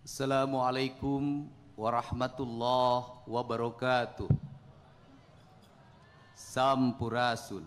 Assalamualaikum warahmatullahi wabarakatuh. Sampurasun.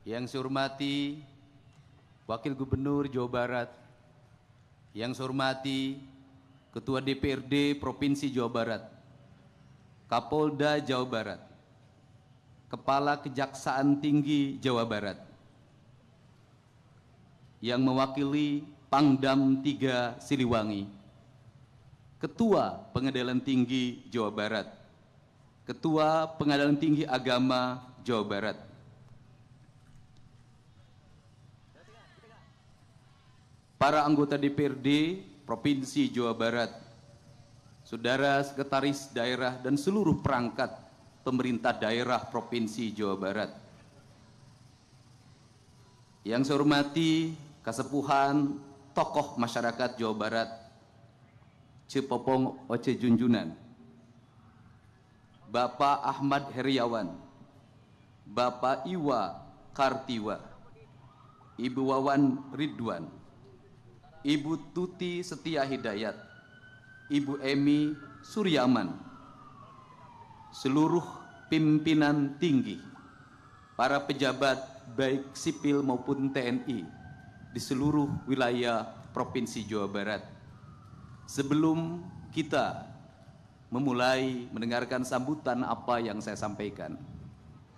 Yang saya hormati Wakil Gubernur Jawa Barat, yang saya hormati Ketua DPRD Provinsi Jawa Barat, Kapolda Jawa Barat, Kepala Kejaksaan Tinggi Jawa Barat, yang mewakili Pangdam 3 Siliwangi, Ketua Pengadilan Tinggi Jawa Barat, Ketua Pengadilan Tinggi Agama Jawa Barat, para anggota DPRD Provinsi Jawa Barat, saudara sekretaris daerah dan seluruh perangkat pemerintah daerah Provinsi Jawa Barat. Yang saya hormati kasepuhan tokoh masyarakat Jawa Barat, Cepopong Oce Junjunan, Bapak Ahmad Heriawan, Bapak Iwa Kartiwa, Ibu Wawan Ridwan, Ibu Tuti Setia Hidayat, Ibu Emi Suryaman, seluruh pimpinan tinggi, para pejabat baik sipil maupun TNI di seluruh wilayah Provinsi Jawa Barat. Sebelum kita memulai mendengarkan sambutan apa yang saya sampaikan,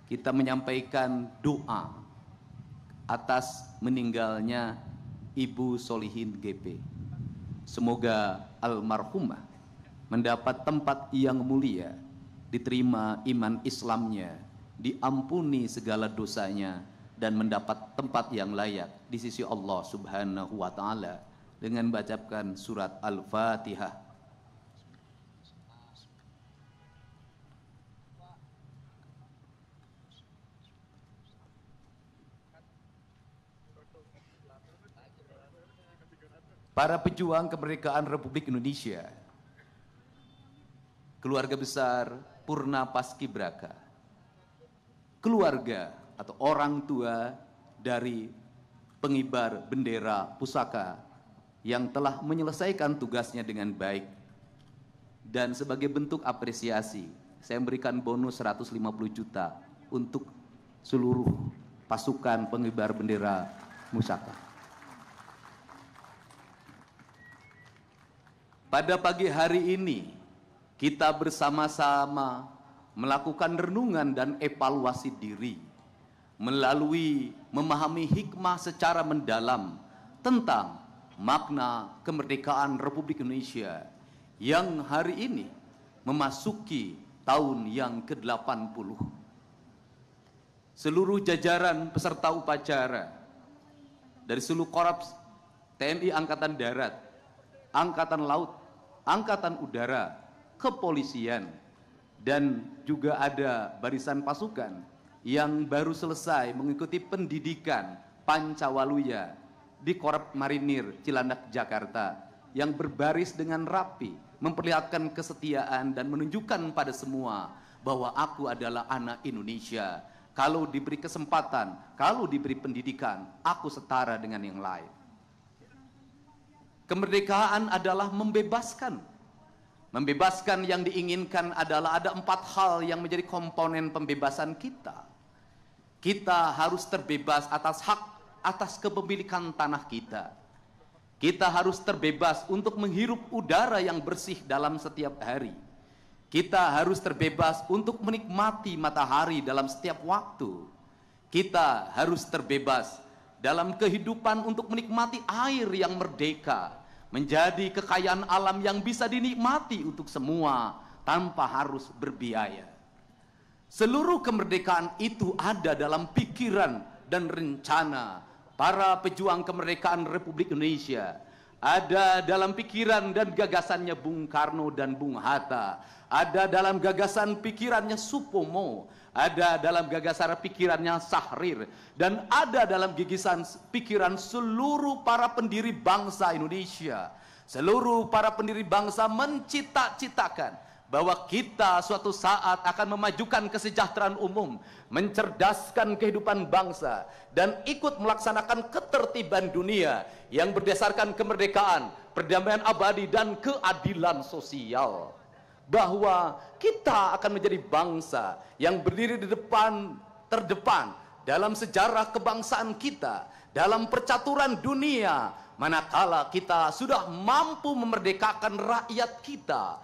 kita menyampaikan doa atas meninggalnya Ibu Solihin GP. Semoga almarhumah mendapat tempat yang mulia, diterima iman Islamnya, diampuni segala dosanya, dan mendapat tempat yang layak di sisi Allah Subhanahu wa Ta'ala dengan bacakan surat Al-Fatihah. Para pejuang kemerdekaan Republik Indonesia, keluarga besar Purna Paskibraka, keluarga atau orang tua dari pengibar bendera pusaka yang telah menyelesaikan tugasnya dengan baik, dan sebagai bentuk apresiasi saya memberikan bonus 150 juta untuk seluruh pasukan pengibar bendera pusaka. Pada pagi hari ini kita bersama-sama melakukan renungan dan evaluasi diri melalui memahami hikmah secara mendalam tentang makna kemerdekaan Republik Indonesia yang hari ini memasuki tahun yang ke-80. Seluruh jajaran peserta upacara dari seluruh korps TNI Angkatan Darat, Angkatan Laut, Angkatan Udara, Kepolisian, dan juga ada barisan pasukan yang baru selesai mengikuti pendidikan Pancawaluya di Korps Marinir Cilandak, Jakarta, yang berbaris dengan rapi, memperlihatkan kesetiaan dan menunjukkan pada semua bahwa aku adalah anak Indonesia. Kalau diberi kesempatan, kalau diberi pendidikan, aku setara dengan yang lain. Kemerdekaan adalah membebaskan. Membebaskan yang diinginkan adalah ada 4 hal yang menjadi komponen pembebasan kita. Kita harus terbebas atas hak, atas kepemilikan tanah kita. Kita harus terbebas untuk menghirup udara yang bersih dalam setiap hari. Kita harus terbebas untuk menikmati matahari dalam setiap waktu. Kita harus terbebas dalam kehidupan untuk menikmati air yang merdeka, menjadi kekayaan alam yang bisa dinikmati untuk semua tanpa harus berbiaya. Seluruh kemerdekaan itu ada dalam pikiran dan rencana para pejuang kemerdekaan Republik Indonesia. Ada dalam pikiran dan gagasannya Bung Karno dan Bung Hatta. Ada dalam gagasan pikirannya Supomo. Ada dalam gagasan pikirannya Syahrir. Dan ada dalam gigisan pikiran seluruh para pendiri bangsa Indonesia. Seluruh para pendiri bangsa mencita-citakan bahwa kita suatu saat akan memajukan kesejahteraan umum, mencerdaskan kehidupan bangsa, dan ikut melaksanakan ketertiban dunia yang berdasarkan kemerdekaan, perdamaian abadi, dan keadilan sosial. Bahwa kita akan menjadi bangsa yang berdiri di terdepan dalam sejarah kebangsaan kita, dalam percaturan dunia, manakala kita sudah mampu memerdekakan rakyat kita,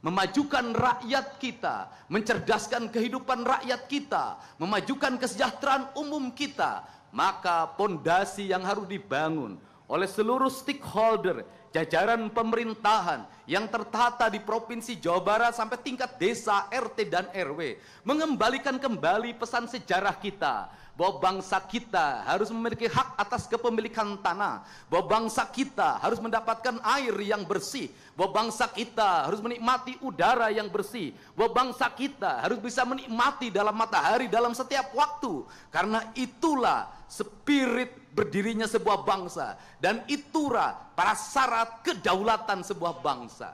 memajukan rakyat kita, mencerdaskan kehidupan rakyat kita, memajukan kesejahteraan umum kita. Maka pondasi yang harus dibangun oleh seluruh stakeholder, jajaran pemerintahan yang tertata di Provinsi Jawa Barat sampai tingkat desa, RT dan RW, mengembalikan kembali pesan sejarah kita, bahwa bangsa kita harus memiliki hak atas kepemilikan tanah, bahwa bangsa kita harus mendapatkan air yang bersih, bahwa bangsa kita harus menikmati udara yang bersih, bahwa bangsa kita harus bisa menikmati dalam matahari dalam setiap waktu. Karena itulah spirit berdirinya sebuah bangsa, dan itulah prasyarat kedaulatan sebuah bangsa.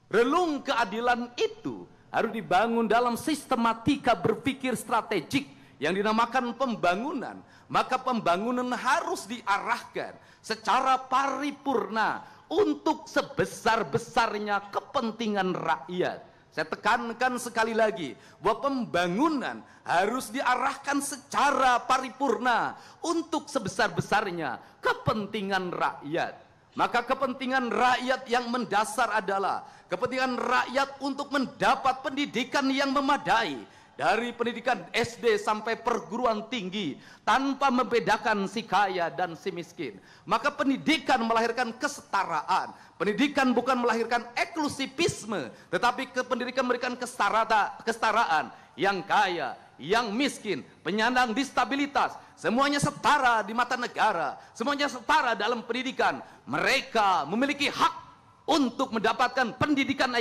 Relung keadilan itu harus dibangun dalam sistematika berpikir strategik yang dinamakan pembangunan. Maka pembangunan harus diarahkan secara paripurna untuk sebesar-besarnya kepentingan rakyat. Saya tekankan sekali lagi bahwa pembangunan harus diarahkan secara paripurna untuk sebesar-besarnya kepentingan rakyat. Maka kepentingan rakyat yang mendasar adalah kepentingan rakyat untuk mendapat pendidikan yang memadai, dari pendidikan SD sampai perguruan tinggi, tanpa membedakan si kaya dan si miskin. Maka pendidikan melahirkan kesetaraan. Pendidikan bukan melahirkan eksklusivisme, tetapi pendidikan memberikan kesetaraan. Yang kaya, yang miskin, penyandang disabilitas, semuanya setara di mata negara, semuanya setara dalam pendidikan. Mereka memiliki hak untuk mendapatkan pendidikan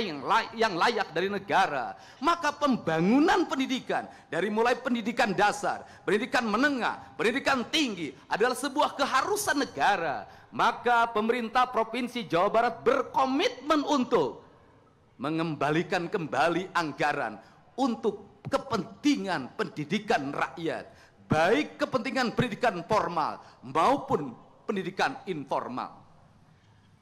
yang layak dari negara. Maka pembangunan pendidikan, dari mulai pendidikan dasar, pendidikan menengah, pendidikan tinggi, adalah sebuah keharusan negara. Maka pemerintah Provinsi Jawa Barat berkomitmen untuk mengembalikan kembali anggaran untuk kepentingan pendidikan rakyat, baik kepentingan pendidikan formal maupun pendidikan informal.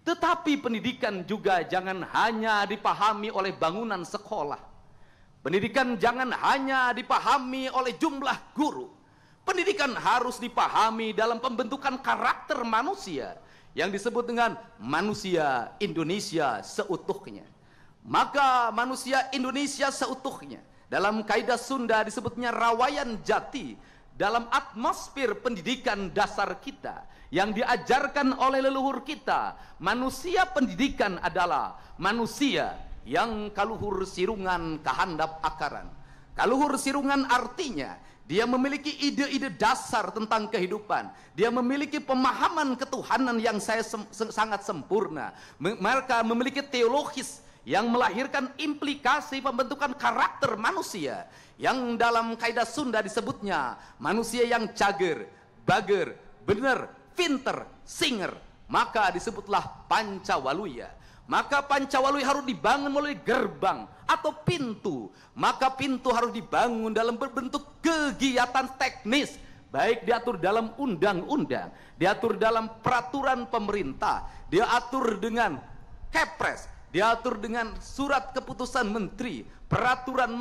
Tetapi pendidikan juga jangan hanya dipahami oleh bangunan sekolah. Pendidikan jangan hanya dipahami oleh jumlah guru. Pendidikan harus dipahami dalam pembentukan karakter manusia yang disebut dengan manusia Indonesia seutuhnya. Maka manusia Indonesia seutuhnya dalam kaidah Sunda disebutnya rawayan jati. Dalam atmosfer pendidikan dasar kita yang diajarkan oleh leluhur kita, manusia pendidikan adalah manusia yang kaluhur sirungan kahandap akaran. Kaluhur sirungan artinya dia memiliki ide-ide dasar tentang kehidupan. Dia memiliki pemahaman ketuhanan yang sangat sempurna. Mereka memiliki teologis yang melahirkan implikasi pembentukan karakter manusia, yang dalam kaidah Sunda disebutnya manusia yang cager, bager, bener, pinter, singer. Maka disebutlah Pancawaluya. Maka Pancawaluya harus dibangun melalui gerbang atau pintu. Maka pintu harus dibangun dalam berbentuk kegiatan teknis, baik diatur dalam undang-undang, diatur dalam peraturan pemerintah, diatur dengan Kepres, diatur dengan surat keputusan menteri, peraturan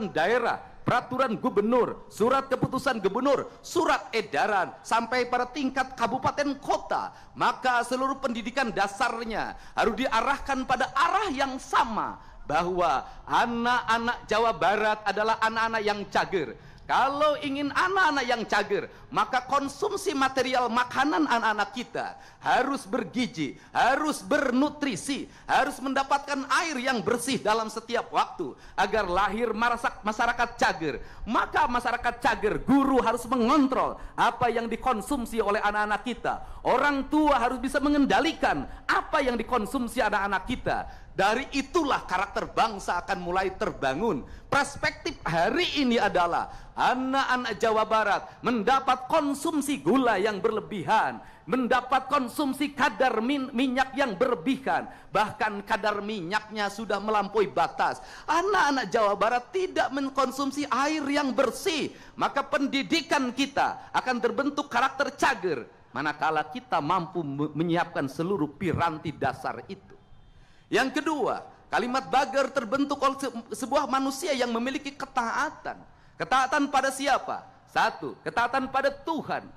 daerah, peraturan gubernur, surat keputusan gubernur, surat edaran, sampai pada tingkat kabupaten kota. Maka seluruh pendidikan dasarnya harus diarahkan pada arah yang sama, bahwa anak-anak Jawa Barat adalah anak-anak yang cager. Kalau ingin anak-anak yang cager, maka konsumsi material makanan anak-anak kita harus bergizi, harus bernutrisi, harus mendapatkan air yang bersih dalam setiap waktu, agar lahir masyarakat cager. Maka masyarakat cager, guru harus mengontrol apa yang dikonsumsi oleh anak-anak kita. Orang tua harus bisa mengendalikan apa yang dikonsumsi anak-anak kita. Dari itulah karakter bangsa akan mulai terbangun. Perspektif hari ini adalah anak-anak Jawa Barat mendapat konsumsi gula yang berlebihan, mendapat konsumsi kadar minyak yang berlebihan, bahkan kadar minyaknya sudah melampaui batas. Anak-anak Jawa Barat tidak mengkonsumsi air yang bersih, maka pendidikan kita akan terbentuk karakter cager manakala kita mampu menyiapkan seluruh piranti dasar itu. Yang kedua, kalimat bager terbentuk oleh sebuah manusia yang memiliki ketaatan. Ketaatan pada siapa? Satu, ketaatan pada Tuhan.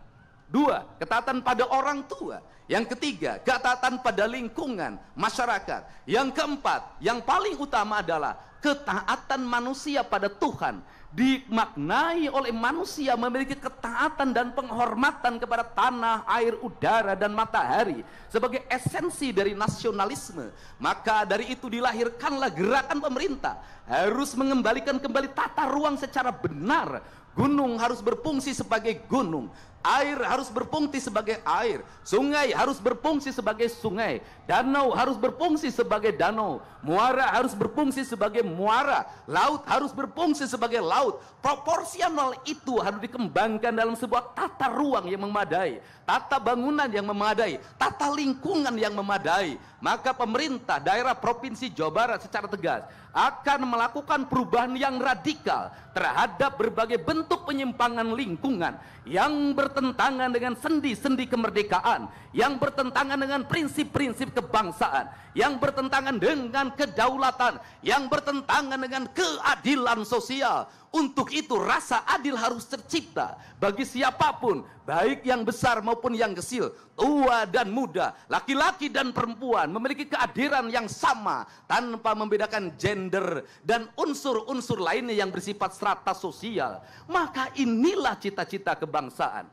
Dua, ketaatan pada orang tua. Yang ketiga, ketaatan pada lingkungan, masyarakat. Yang keempat, yang paling utama adalah ketaatan manusia pada Tuhan. Dimaknai oleh manusia memiliki ketaatan dan penghormatan kepada tanah, air, udara, dan matahari sebagai esensi dari nasionalisme. Maka dari itu dilahirkanlah gerakan pemerintah harus mengembalikan kembali tata ruang secara benar. Gunung harus berfungsi sebagai gunung, air harus berfungsi sebagai air, sungai harus berfungsi sebagai sungai, danau harus berfungsi sebagai danau, muara harus berfungsi sebagai muara, laut harus berfungsi sebagai laut. Proporsional itu harus dikembangkan dalam sebuah tata ruang yang memadai, tata bangunan yang memadai, tata lingkungan yang memadai. Maka pemerintah daerah Provinsi Jawa Barat secara tegas akan melakukan perubahan yang radikal terhadap berbagai bentuk penyimpangan lingkungan yang bertentangan dengan sendi-sendi kemerdekaan, yang bertentangan dengan prinsip-prinsip kebangsaan, yang bertentangan dengan kedaulatan, yang bertentangan dengan keadilan sosial. Untuk itu rasa adil harus tercipta bagi siapapun, baik yang besar maupun yang kecil, tua dan muda, laki-laki dan perempuan memiliki kehadiran yang sama tanpa membedakan gender dan unsur-unsur lainnya yang bersifat strata sosial. Maka inilah cita-cita kebangsaan.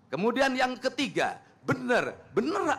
Kemudian yang ketiga, benar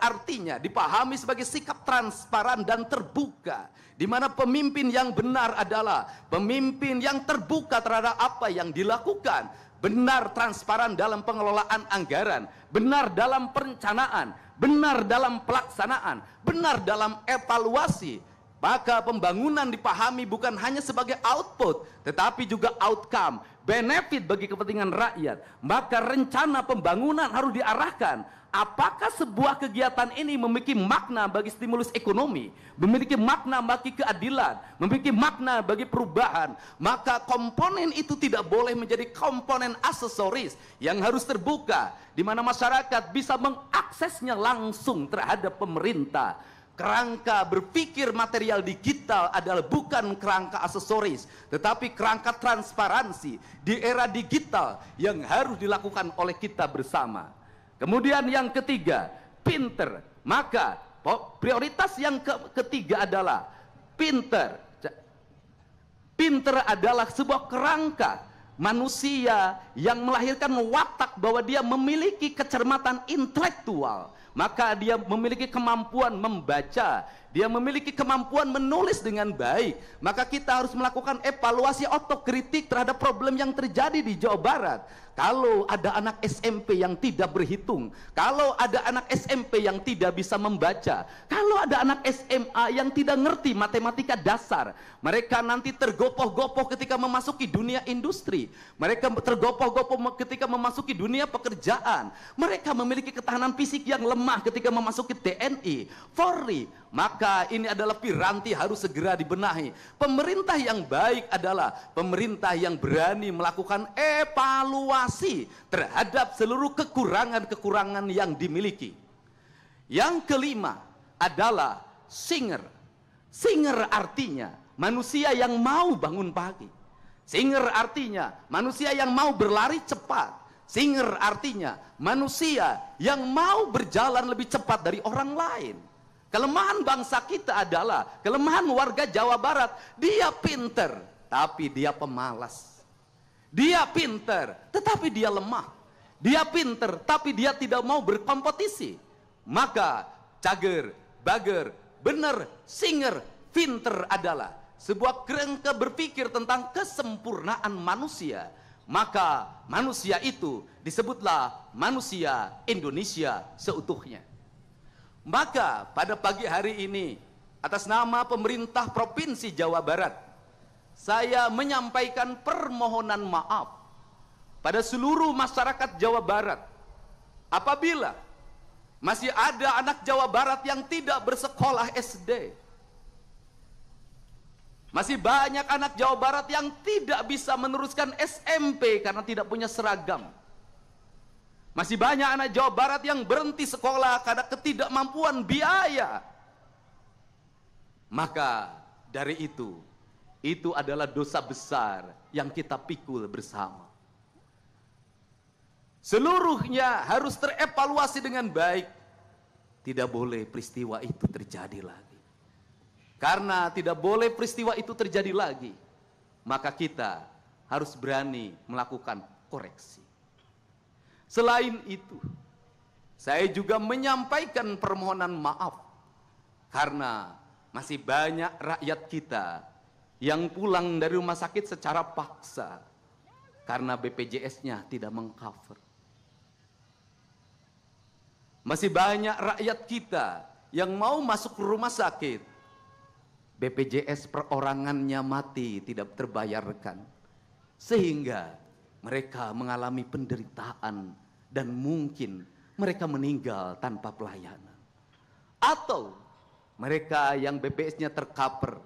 artinya dipahami sebagai sikap transparan dan terbuka, di mana pemimpin yang benar adalah pemimpin yang terbuka terhadap apa yang dilakukan, benar transparan dalam pengelolaan anggaran, benar dalam perencanaan, benar dalam pelaksanaan, benar dalam evaluasi. Maka pembangunan dipahami bukan hanya sebagai output, tetapi juga outcome, benefit bagi kepentingan rakyat. Maka rencana pembangunan harus diarahkan. Apakah sebuah kegiatan ini memiliki makna bagi stimulus ekonomi, memiliki makna bagi keadilan, memiliki makna bagi perubahan? Maka komponen itu tidak boleh menjadi komponen aksesoris yang harus terbuka, di mana masyarakat bisa mengaksesnya langsung terhadap pemerintah. Kerangka berpikir material digital adalah bukan kerangka aksesoris, tetapi kerangka transparansi di era digital yang harus dilakukan oleh kita bersama. Kemudian yang ketiga, pinter. Maka prioritas yang ketiga adalah pinter. Pinter adalah sebuah kerangka manusia yang melahirkan watak bahwa dia memiliki kecermatan intelektual. Maka dia memiliki kemampuan membaca, dia memiliki kemampuan menulis dengan baik. Maka kita harus melakukan evaluasi otokritik terhadap problem yang terjadi di Jawa Barat. Kalau ada anak SMP yang tidak berhitung, kalau ada anak SMP yang tidak bisa membaca, kalau ada anak SMA yang tidak ngerti matematika dasar, mereka nanti tergopoh-gopoh ketika memasuki dunia industri, mereka tergopoh-gopoh ketika memasuki dunia pekerjaan, mereka memiliki ketahanan fisik yang lemah ketika memasuki TNI, Polri. Maka ini adalah piranti harus segera dibenahi. Pemerintah yang baik adalah pemerintah yang berani melakukan evaluasi terhadap seluruh kekurangan-kekurangan yang dimiliki. Yang kelima adalah singer. Singer artinya manusia yang mau bangun pagi. Singer artinya manusia yang mau berlari cepat. Singer artinya manusia yang mau berjalan lebih cepat dari orang lain. Kelemahan bangsa kita adalah, kelemahan warga Jawa Barat, dia pinter tapi dia pemalas. Dia pinter tetapi dia lemah. Dia pinter tapi dia tidak mau berkompetisi. Maka cager, bager, bener, singer, pinter adalah sebuah kerangka berpikir tentang kesempurnaan manusia. Maka manusia itu disebutlah manusia Indonesia seutuhnya. Maka pada pagi hari ini, atas nama pemerintah Provinsi Jawa Barat, saya menyampaikan permohonan maaf pada seluruh masyarakat Jawa Barat apabila Masih ada anak Jawa Barat yang tidak bersekolah SD. Masih banyak anak Jawa Barat yang tidak bisa meneruskan SMP karena tidak punya seragam. Masih banyak anak Jawa Barat yang berhenti sekolah karena ketidakmampuan biaya. Maka dari itu adalah dosa besar yang kita pikul bersama. Seluruhnya harus terevaluasi dengan baik. Tidak boleh peristiwa itu terjadi lagi. Karena tidak boleh peristiwa itu terjadi lagi, maka kita harus berani melakukan koreksi. Selain itu, saya juga menyampaikan permohonan maaf karena masih banyak rakyat kita yang pulang dari rumah sakit secara paksa karena BPJS-nya tidak mengcover. Masih banyak rakyat kita yang mau masuk rumah sakit, BPJS perorangannya mati, tidak terbayarkan. Sehingga mereka mengalami penderitaan dan mungkin mereka meninggal tanpa pelayanan. Atau mereka yang BPJS-nya tercover,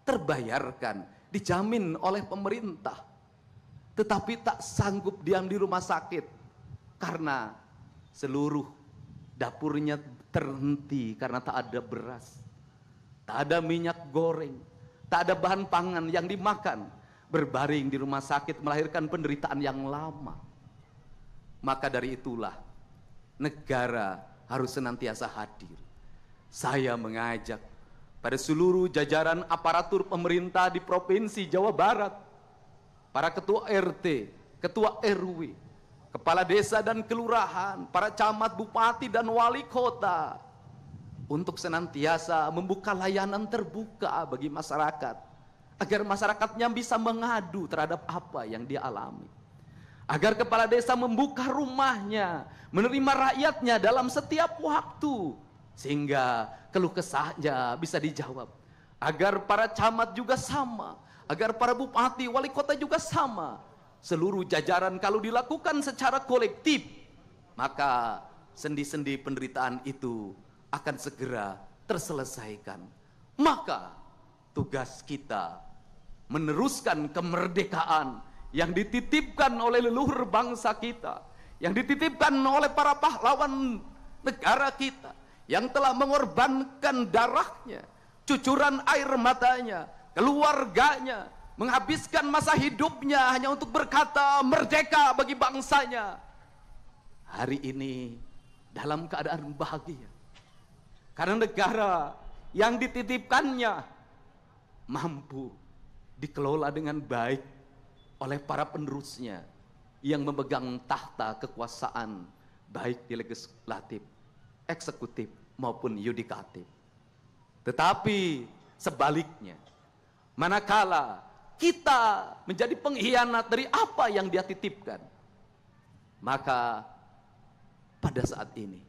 terbayarkan, dijamin oleh pemerintah, tetapi tak sanggup diam di rumah sakit karena seluruh dapurnya terhenti karena tak ada beras, tak ada minyak goreng, tak ada bahan pangan yang dimakan. Berbaring di rumah sakit melahirkan penderitaan yang lama. Maka dari itulah negara harus senantiasa hadir. Saya mengajak pada seluruh jajaran aparatur pemerintah di Provinsi Jawa Barat, para ketua RT, ketua RW, kepala desa dan kelurahan, para camat, bupati dan wali kota, untuk senantiasa membuka layanan terbuka bagi masyarakat, agar masyarakatnya bisa mengadu terhadap apa yang dia alami. Agar kepala desa membuka rumahnya, menerima rakyatnya dalam setiap waktu, sehingga keluh kesahnya bisa dijawab. Agar para camat juga sama, agar para bupati, wali kota juga sama. Seluruh jajaran kalau dilakukan secara kolektif, maka sendi-sendi penderitaan itu akan segera terselesaikan. Maka tugas kita meneruskan kemerdekaan yang dititipkan oleh leluhur bangsa kita, yang dititipkan oleh para pahlawan negara kita, yang telah mengorbankan darahnya, cucuran air matanya, keluarganya, menghabiskan masa hidupnya hanya untuk berkata merdeka bagi bangsanya. Hari ini dalam keadaan bahagia karena negara yang dititipkannya mampu dikelola dengan baik oleh para penerusnya yang memegang tahta kekuasaan baik di legislatif, eksekutif maupun yudikatif. Tetapi sebaliknya, manakala kita menjadi pengkhianat dari apa yang dia titipkan, maka pada saat ini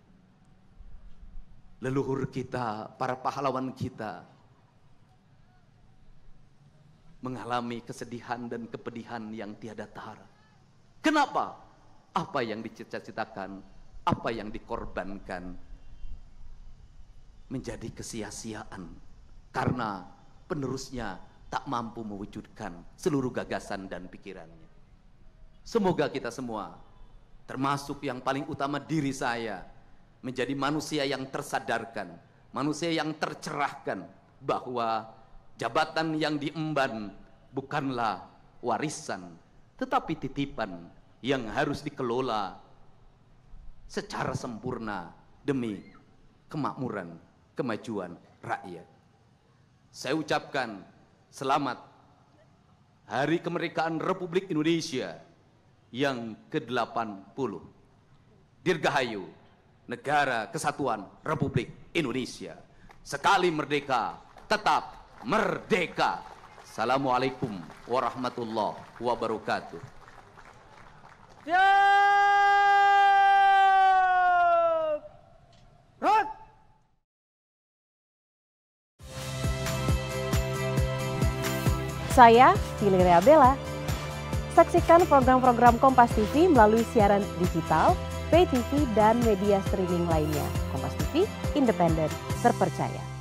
leluhur kita, para pahlawan kita mengalami kesedihan dan kepedihan yang tiada tara. Kenapa? Apa yang dicita-citakan, apa yang dikorbankan menjadi kesia-siaan karena penerusnya tak mampu mewujudkan seluruh gagasan dan pikirannya. Semoga kita semua, termasuk yang paling utama diri saya, menjadi manusia yang tersadarkan, manusia yang tercerahkan bahwa jabatan yang diemban bukanlah warisan, tetapi titipan yang harus dikelola secara sempurna demi kemakmuran, kemajuan rakyat. Saya ucapkan selamat Hari Kemerdekaan Republik Indonesia yang ke-80. Dirgahayu Negara Kesatuan Republik Indonesia. Sekali merdeka, tetap merdeka. Assalamualaikum warahmatullahi wabarakatuh. Siap! Rot! Saya Valeria Bella. Saksikan program-program Kompas TV melalui siaran digital, pay TV dan media streaming lainnya. Kompas TV, independen, terpercaya.